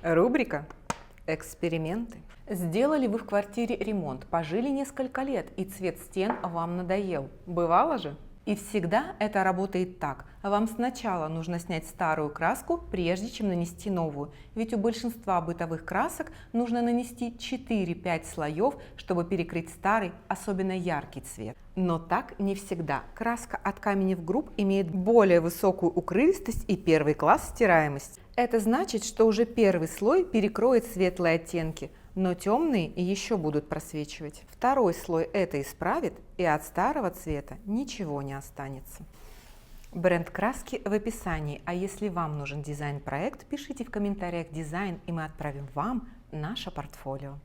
Рубрика «Эксперименты». Сделали вы в квартире ремонт, пожили несколько лет, и цвет стен вам надоел. Бывало же? И всегда это работает так. Вам сначала нужно снять старую краску, прежде чем нанести новую. Ведь у большинства бытовых красок нужно нанести 4-5 слоев, чтобы перекрыть старый, особенно яркий цвет. Но так не всегда. Краска от Каменев Групп имеет более высокую укрывистость и первый класс стираемости. Это значит, что уже первый слой перекроет светлые оттенки, но темные еще будут просвечивать. Второй слой это исправит, и от старого цвета ничего не останется. Бренд краски в описании, а если вам нужен дизайн-проект, пишите в комментариях дизайн, и мы отправим вам наше портфолио.